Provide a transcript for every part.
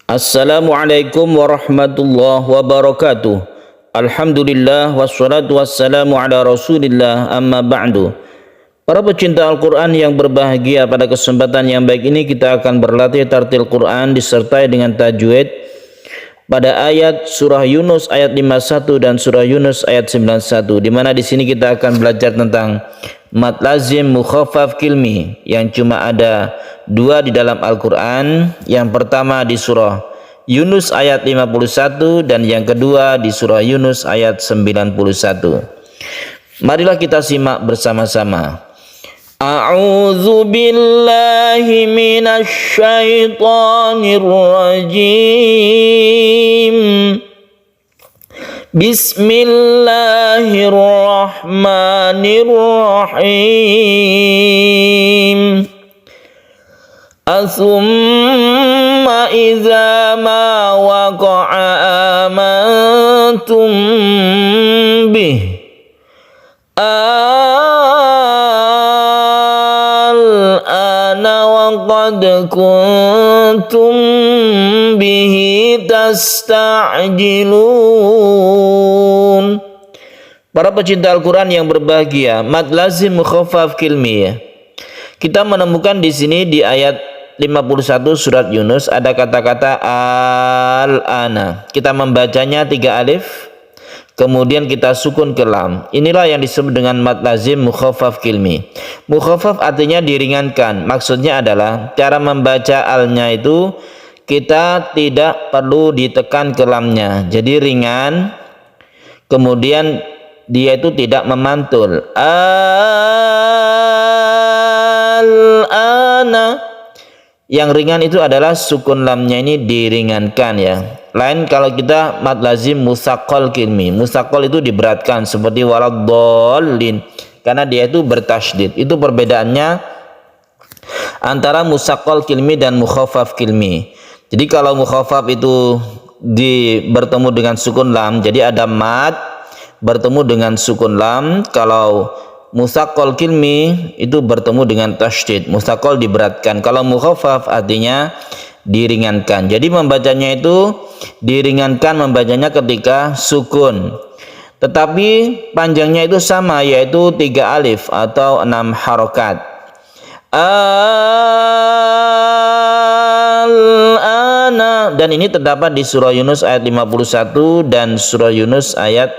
Assalamualaikum warahmatullahi wabarakatuh. Alhamdulillah wassalatu wassalamu ala rasulillah amma ba'du. Para pecinta Al-Quran yang berbahagia, pada kesempatan yang baik ini kita akan berlatih tartil Quran disertai dengan tajwid pada ayat surah Yunus ayat 51 dan surah Yunus ayat 91, di mana di sini kita akan belajar tentang mad lazim mukhaffaf kilmi yang cuma ada dua di dalam Al-Quran. Yang pertama di surah Yunus ayat 51 dan yang kedua di surah Yunus ayat 91. Marilah kita simak bersama-sama. A'udzu billahi minasy syaithanir rajim. Bismillahirrahmanirrahim. Atsumma idza ma waqa'a amantum bih al-ana wa qad kuntum bihi tasta'jilun. Para pecinta Al-Quran yang berbahagia, mad lazim mukhaffaf kilmi. Kita menemukan di sini di ayat 51 surat Yunus ada kata-kata al-ana. Kita membacanya 3 alif, kemudian kita sukun ke lam. Inilah yang disebut dengan mad lazim mukhaffaf kilmi. Mukhaffaf artinya diringankan. Maksudnya adalah cara membaca alnya itu kita tidak perlu ditekan ke lamnya. Jadi ringan, kemudian dia itu tidak memantul. Al-ana. Yang ringan itu adalah sukun lamnya ini diringankan ya. Lain kalau kita mad lazim musaqqal kilmi. Musaqqal itu diberatkan seperti waladdallin, karena dia itu bertasydid. Itu perbedaannya antara musaqqal kilmi dan mukhaffaf kilmi. Jadi kalau mukhaffaf itu bertemu dengan sukun lam, jadi ada mad bertemu dengan sukun lam. Kalau musaqqal kilmi itu bertemu dengan tasydid. Musaqqal diberatkan. Kalau mukhaffaf artinya diringankan. Jadi membacanya itu diringankan, membacanya ketika sukun. Tetapi panjangnya itu sama, yaitu 3 alif atau 6 harokat. Al-ana, dan ini terdapat di surah Yunus ayat 51 dan surah Yunus ayat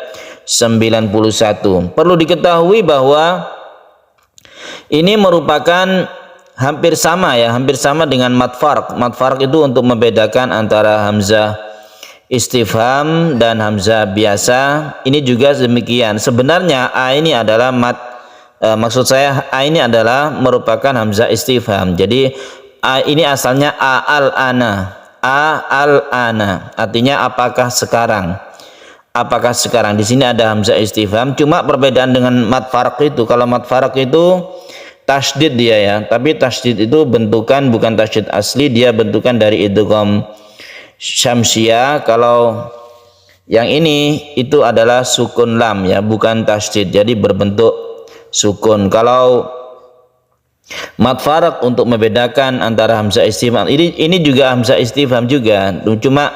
91. Perlu diketahui bahwa ini merupakan hampir sama ya, hampir sama dengan mad farq. Mad farq itu untuk membedakan antara hamzah istifham dan hamzah biasa. Ini juga demikian. Sebenarnya a ini adalah maksud saya a ini adalah merupakan hamzah istifham. Jadi a ini asalnya a al-ana. A al-ana artinya apakah sekarang? Apakah sekarang? Di sini ada hamzah istifham. Cuma perbedaan dengan mad farq itu, kalau mad farq itu tasydid dia ya, tapi tasydid itu bentukan bukan tasydid asli, dia bentukan dari idgham syamsiyah. Kalau yang ini itu adalah sukun lam ya, bukan tasydid, jadi berbentuk sukun. Kalau mad farq untuk membedakan antara hamzah istifham, ini juga hamzah istifham juga, cuma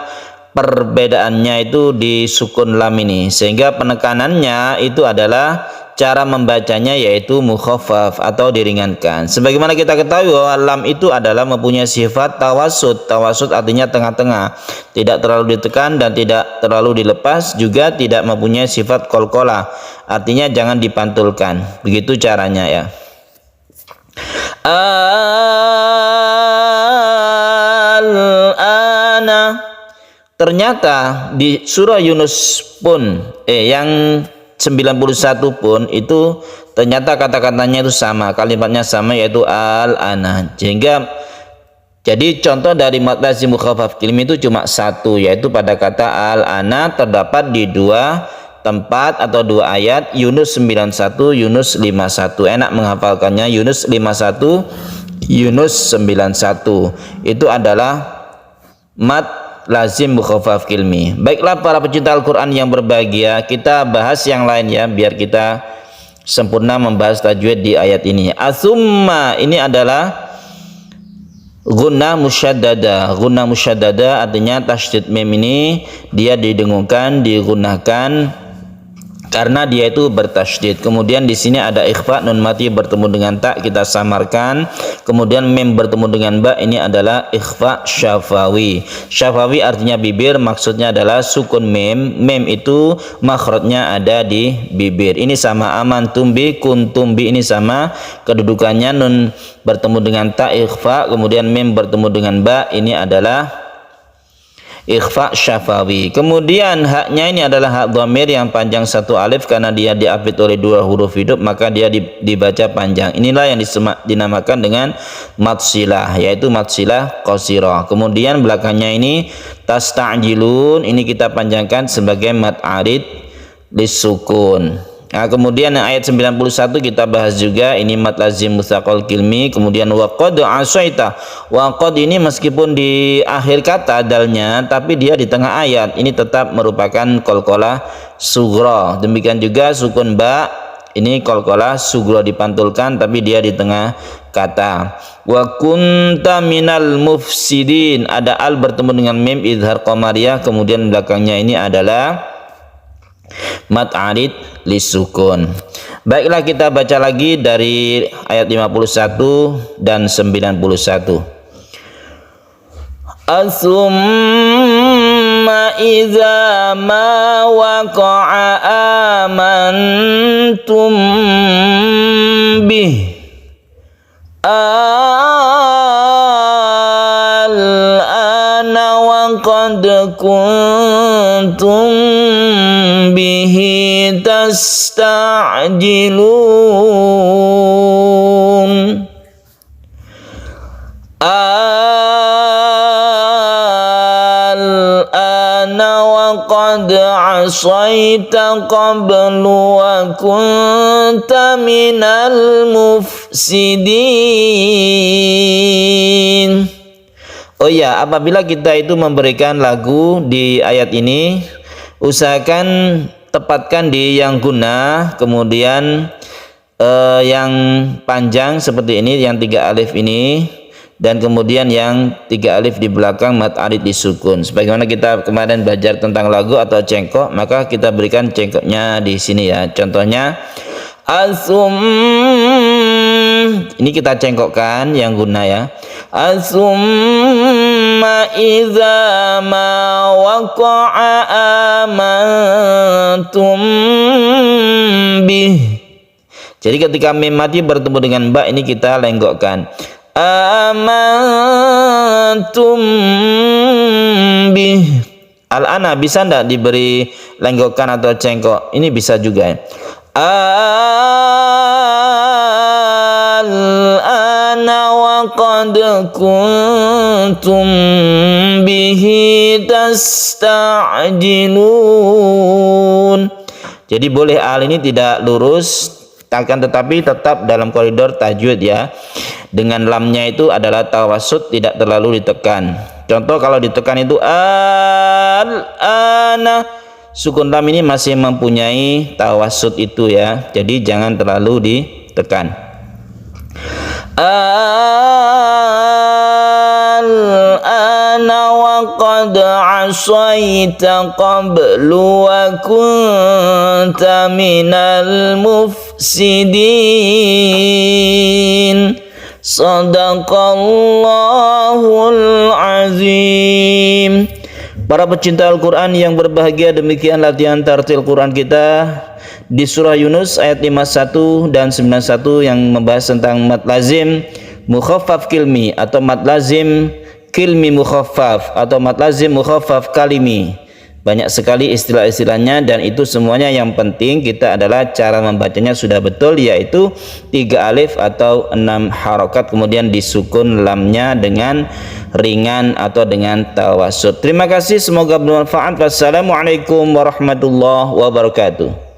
perbedaannya itu di sukun lam ini, sehingga penekanannya itu adalah cara membacanya yaitu mukhaffaf atau diringankan. Sebagaimana kita ketahui bahwa lam itu adalah mempunyai sifat tawassut. Tawassut artinya tengah-tengah, tidak terlalu ditekan dan tidak terlalu dilepas, juga tidak mempunyai sifat qalqalah, artinya jangan dipantulkan. Begitu caranya ya. Al-ana. Ternyata di surah Yunus pun yang 91 pun itu ternyata kata-katanya itu sama, kalimatnya sama, yaitu al-ana. Jadi contoh dari mad lazim mukhaffaf kilmi itu cuma satu, yaitu pada kata al-ana, terdapat di 2 tempat atau 2 ayat, Yunus 91, Yunus 51. Enak menghafalkannya, Yunus 51, Yunus 91. Itu adalah mad lazim mukhaffaf kilmi. Baiklah para pecinta Al-Quran yang berbahagia, kita bahas yang lain ya, biar kita sempurna membahas tajwid di ayat ini. Asumma ini adalah Gunnah musyaddada. Gunnah musyaddada artinya tasydid mim ini dia didengungkan, digunakan karena dia itu bertasydid. Kemudian di sini ada ikhfa, nun mati bertemu dengan tak kita samarkan. Kemudian mim bertemu dengan ba, ini adalah ikhfa syafawi. Syafawi artinya bibir, maksudnya adalah sukun mim. Mim itu makhrajnya ada di bibir. Ini sama amantum bi, kuntum bi, ini sama kedudukannya. Nun bertemu dengan tak ikhfa, kemudian mim bertemu dengan ba, ini adalah ikhfa syafawi. Kemudian haknya ini adalah hak dhamir yang panjang satu alif karena dia diapit oleh dua huruf hidup, maka dia dibaca panjang. Inilah yang dinamakan dengan mad silah, yaitu mad silah qasirah. Kemudian belakangnya ini tasta'jilun, ini kita panjangkan sebagai mad arid lisukun. Nah, kemudian ayat 91 kita bahas juga, ini mad lazim mutsaqal kilmi. Kemudian waqad asaita. Waqad ini meskipun di akhir kata dalnya, tapi dia di tengah ayat, ini tetap merupakan qalqalah sughra. Demikian juga sukun ba, ini qalqalah sughra dipantulkan tapi dia di tengah kata. Wa kunta minal mufsidin, ada al bertemu dengan mim idhar qamariyah, kemudian belakangnya ini adalah mad arid lisukun. Baiklah, kita baca lagi dari ayat 51 dan 91. Asumma iza ma waqa'a amantum bih al-ana wa qad kuntum bihi tasta'jilun al-ana wa qad asaita qablu wa kunta minal mufsidin. Oh ya, apabila kita itu memberikan lagu di ayat ini, usahakan tepatkan di yang guna, kemudian yang panjang seperti ini, yang 3 alif ini, dan kemudian yang 3 alif di belakang mad arid disukun. Sebagaimana kita kemarin belajar tentang lagu atau cengkok, maka kita berikan cengkoknya di sini ya. Contohnya asum, ini kita cengkokkan yang guna ya. Asumma iza ma waqa'a amantum bih. Jadi ketika mim mati bertemu dengan ba, ini kita lenggokkan. Amantum bih. Al-ana bisa ndak diberi lenggokan atau cengkok? Ini bisa juga ya. Al-ana wa qad kuntum bihi tasta'jilun. Jadi boleh al ini tidak lurus, akan tetapi tetap dalam koridor tajwid ya. Dengan lamnya itu adalah tawassut, tidak terlalu ditekan. Contoh kalau ditekan itu al-ana, sukun lam ini masih mempunyai tawassut itu ya. Jadi jangan terlalu ditekan. Al-ana wa qad asaita qablu wa kunta minal mufsidin. Sadaqallahul azim. Para pecinta Al-Quran yang berbahagia, demikian latihan tartil Quran kita di surah Yunus ayat 51 dan 91 yang membahas tentang mad lazim mukhaffaf kilmi atau mad lazim kilmi mukhaffaf atau mad lazim mukhaffaf kalimi. Banyak sekali istilah-istilahnya, dan itu semuanya yang penting kita adalah cara membacanya sudah betul, yaitu 3 alif atau 6 harokat, kemudian disukun lamnya dengan ringan atau dengan tawassut. Terima kasih, semoga bermanfaat. Wassalamualaikum warahmatullahi wabarakatuh.